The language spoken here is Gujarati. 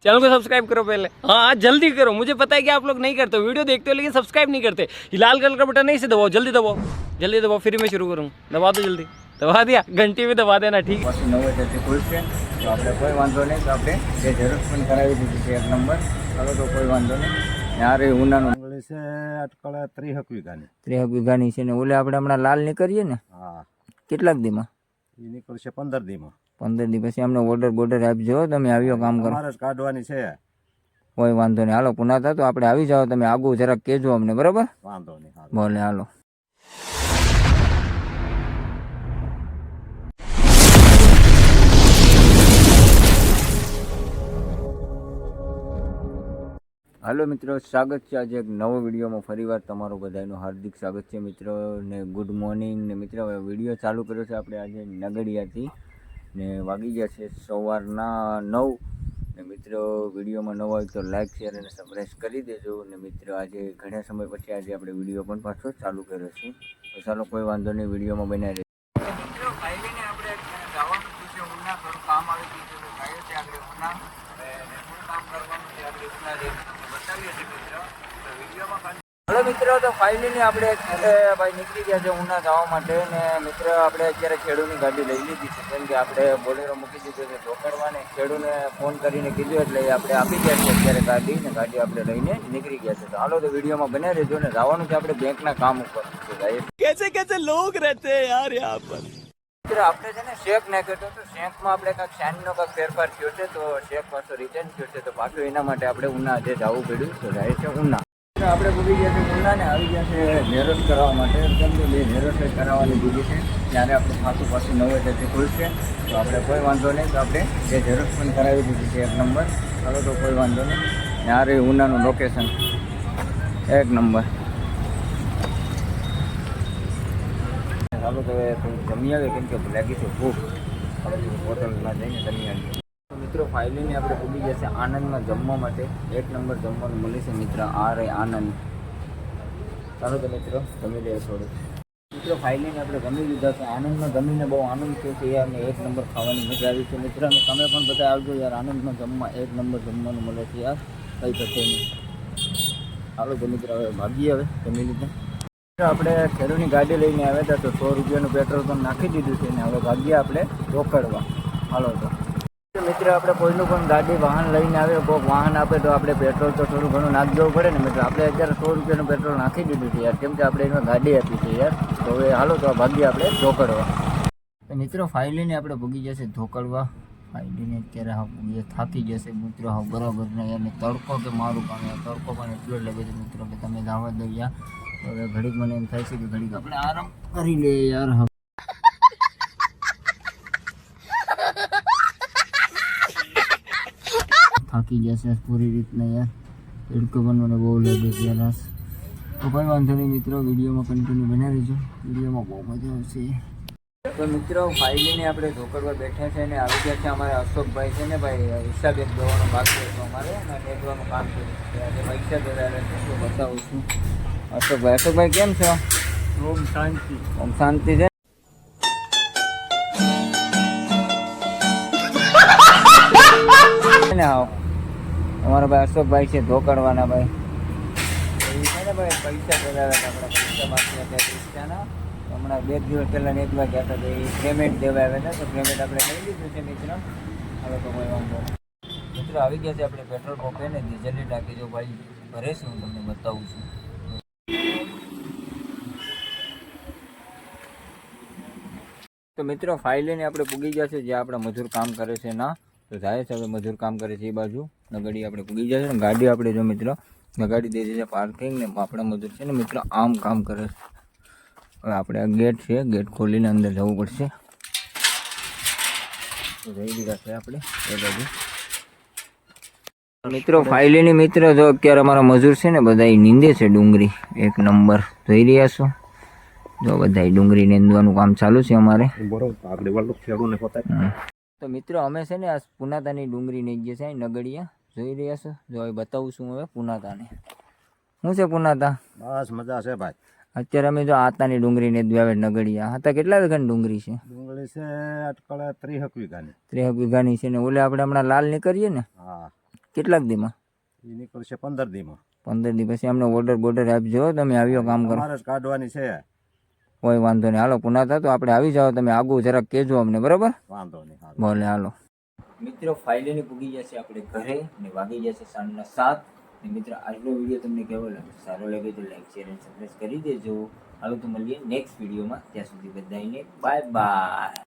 चैनल को सब्सक्राइब करो पहले। हाँ जल्दी करो, मुझे पता है कि आप लोग नहीं करते हो, वीडियो देखते हो लेकिन सब्सक्राइब नहीं करते। ये लाल कलर का बटन नहीं से दबाओ, जल्दी दबाओ, जल्दी दबाओ, फिर मैं शुरू करूँ। दबा दो जल्दी, दबा दिया, घंटी भी दबा देना, ठीक है। 9 ખુલશે તો આપણે કોઈ વાંધો નહીં, તો આપણે જે ઝેરોક્ષ પણ કરાવી દીધી છે 1 નંબર. ચાલો તો કોઈ વાંધો નહીં. યારે ઉનાનું છે અટકળા 30 વીઘાની 30 વીઘાની છે ને ઓલે આપણે હમણાં લાલ નીકળીએ ને. હા. કેટલાક દીમાં એ નીકળશે? 15 દીમાં. 15 દી પછી અમને બોર્ડર આપજો, તમે આવ્યો કામ કરો. મારે જ કાઢવાની છે. કોઈ વાંધો નહીં, હાલો પુનાતા તો આપણે આવી જાઓ, તમે આગું જરાક કહેજો અમને, બરાબર? વાંધો નહીં, ભલે હાલો. હાલો મિત્રો, સ્વાગત છે આજે એક નવો વિડીયોમાં. ફરીવાર તમારું બધાનું હાર્દિક સ્વાગત છે મિત્રો, ને ગુડ મોર્નિંગ. ને મિત્રો હવે વિડીયો ચાલુ કર્યો છે આપણે આજે નગડિયાથી, ને વાગી ગયા છે સવારના 9. ને મિત્રો વિડીયોમાં નવો હોય તો લાઈક શેર અને સબસ્ક્રાઈબ કરી દેજો. ને મિત્રો આજે ઘણા સમય પછી આજે આપણે વિડીયો પણ પાછો ચાલુ કર્યો છે, તો ચાલો કોઈ વાંધો નહીં, વિડીયોમાં બનાવી દે. મિત્રો ફાઇલીને આપણે જવાનું છે ઉના, થોડું કામ આવી ગયું છે, તો ગાયો છે આપણે ઉના, થોડું કામ કરવાનું છે આપણે ઉના બતાવીએ છીએ મિત્રો, તો વિડીયોમાં. હલો મિત્રો, તો ફાઇનલી આપણે ભાઈ નીકળી ગયા છે ઉના જવા માટે. ને મિત્રો આપણે અત્યારે ખેડૂની ગાડી લઈ લીધી છે, કેમ કે આપણે બોલેરો મૂકી દીધો છે ઢોકળવાને. ખેડૂને ફોન કરીને કીધું એટલે આપણે આપી ગયા છે અત્યારે ગાડી, ને ગાડી આપણે લઈને નીકળી ગયા છે. તો હાલો તો વિડીયોમાં બને રહેજો. ને જવાનું છે આપણે બેંકના કામ ઉપર. कैसे कैसे लोग रहते हैं यार यहाँ पर। મિત્રો આપણે છે ને શેક નાખ્યો હતો, તો શેકમાં આપણે કાંઈક સાઈનનો કાંઈક ફેરફાર થયો છે, તો શેક પાછો રિટર્ન થયો છે, તો પાછું એના માટે આપણે ઉના આજે જવું પડ્યું. તો જાય છે ઉના. આપણે ભૂલી ગયા છે ઉનાને, આવી ગયા છે ઝેરોક્ષ કરાવવા માટે, કેમ કે બે ઝેરોક્ષ કરાવવાની દીધી છે. ત્યારે આપણે પાછું 9 વાગ્યાથી ખુલશે, તો આપણે કોઈ વાંધો નહીં, તો આપણે જે ઝેરોક્ષ પણ કરાવી દીધી છે 1 નંબર. ચાલો તો કોઈ વાંધો નહીં. ત્યારે ઉનાનું લોકેશન 1 નંબર. ચાલો તો જમી આવે, કેમ કે લાગી છે ભૂખ, હોટલમાં જઈને જમી આવીએ. મિત્રો ફાઇનલી આપણે ભૂલી ગયા છે આનંદમાં જમવા માટે. 1 નંબર જમવાનું મળે છે મિત્ર, આ રે આનંદ. ચાલો તો મિત્રો જમી લઈએ થોડું. મિત્રો ફાઇનલી આપણે જમી લીધા છે આનંદમાં. જમીને બહુ આનંદ થયો છે યાર, ને 1 નંબર ખાવાની મજા આવી છે મિત્ર. અને તમે પણ બધા આવજો યાર, આનંદમાં જમવા 1 નંબર જમવાનું મળે છે યાર, કંઈ થશે નહીં. ચાલો તો મિત્રો હવે ભાગીએ, હવે જમી લીધા. આપણે ખેડૂની ગાડી લઈને આવ્યા હતા, તો 100 રૂપિયાનું પેટ્રોલ પણ નાખી દીધું છે, ને હવે ભાગ્યા આપણે રોકડવા. હાલો તો મિત્ર આપણે કોઈનું પણ ગાડી વાહન લઈને આવે, કોઈ વાહન આપે તો આપણે પેટ્રોલ તો થોડું ઘણું નાખી દેવું પડે ને મિત્ર. આપણે અત્યારે 100 રૂપિયાનું પેટ્રોલ નાખી દીધું છે યાર, કેમ કે આપણે એમાં ગાડી આપી છે યાર. તો હવે હાલો તો ભાગ્ય આપણે ધોકડવા. તો મિત્રો ફાઇલીને આપણે ભૂગી જશે ધોકડવા. ફાઇલીને અત્યારે હા થાકી જશે મિત્રો, હા બરાબર નહીં. અને તડકો કે મારું કામ યાર, તડકો પણ એટલો જ લાગે છે મિત્રો કે તમે જવા દો યાર. હવે ઘડીક મને એમ થાય છે કે ઘડીક આપણે આરામ કરી લઈએ યાર. થાકી જશે પૂરી રીતના યાર, તડકો પણ મને બહુ લાગે છે યાર. તો કોઈ વાંધો નહીં મિત્રો, વિડીયોમાં કન્ટિન્યુ બનાવી દેજો, વિડીયોમાં બહુ મજા આવશે. તો મિત્રો ફાઇલીને આપણે ધોકડવા બેઠા છે, ને આવી ગયા છે અમારે અશોકભાઈ છે ને ભાઈ, હિસાબ એક દેવાનું બાકી હતું અમારે, અને લેવાનું કામ કર્યું છે આજે પૈસા દેવાયા છે. તો બતાવું છું અશોકભાઈ કેમ છો? ઓમ શાંતિ. ઓમ શાંતિ છે ને. આવો અમારા ભાઈ અશોકભાઈ છે ધોકડવાના ભાઈ, એ છે ને ભાઈ પૈસા દેવાયા હતા, આપણા પૈસા બાકી હતા પૈસાના. હમણાં 2 દિવસ પહેલાં એક વાર ગયા હતા, તો એ પેમેન્ટ દેવા આવ્યા હતા, તો પેમેન્ટ આપણે લઈ લીધું છે મિત્ર. હવે તો કોઈ વાંધો મિત્રો આવી ગયા છે આપણે પેટ્રોલ પંપે, ને ડીઝલની ટાંકી જો ભાઈ ભરે છે, હું તમને બતાવું છું. તો મિત્રો ફાઇલીને આપણે પૂગી ગયા છે, જે આપણા મજૂર કામ કરે છે ના, તો જાય છે હવે મજૂર કામ કરે છે એ બાજુ. નગડી આપણે પૂગી જાય છે, ને ગાડી આપણે જો મિત્રો ગાડી દે છે પાર્કિંગ, ને આપણા મજૂર છે ને મિત્રો આમ કામ કરે છે. હવે આપણે આ ગેટ છે, ગેટ ખોલીને અંદર જવું પડશે. તો જઈ દીધા છે આપણે એ બાજુ. મિત્રો ફાઇલીની મિત્ર જો અત્યારે અમારા મજૂર છે ને બધા નીંદે છે ડુંગળી 1 નંબર. જોઈ રહ્યા છો, જો બધા ડુંગળી નીંદવાનું કામ ચાલુ છે અમારે. તો મિત્રો અમે છે ને આ પુનાતાની ડુંગળી નીંદીએ છે નગડિયા, જોઈ રહ્યા છો. જો હવે બતાવું છું હવે પુનાતાને. શું છે પુનાતા? બસ મજા છે ભાઈ. અત્યારે અમે જો આતાની ડુંગળી નીંદવા આવે નગડિયા. આતા કેટલા વીઘાની ડુંગળી છે? ડુંગળી છે અટકળે 30 વીઘાની. 30 વીઘાની છે ને ઓલે આપણે હમણાં લાલ નીકળીએ ને. હા. કેટલાક દીમાં એ નીકળશે 15 દીમાં. 15 દી પછી અમને બોર્ડર આપજો, તમે આવ્યો કામ કરો. તમારે જ કાઢવાની છે. કોઈ વાંધો નહીં, હાલો પુના તો આપણે આવી જાઓ, તમે આગું જરાક કહેજો અમને, બરાબર? વાંધો નહીં. હાલો. ભલે હાલો. મિત્રો ફાઇનલી પૂગી જશે આપણે ઘરે ને વાગી જશે સાંજના 7. ને મિત્રો આજનો વિડીયો તમને કેવો લાગે? સારો લાગે તો લાઈક શેર અને સબસ્ક્રાઈબ કરી દેજો. હાલો તો મળીએ નેક્સ્ટ વિડીયોમાં, ત્યાં સુધી બધાને બાય બાય.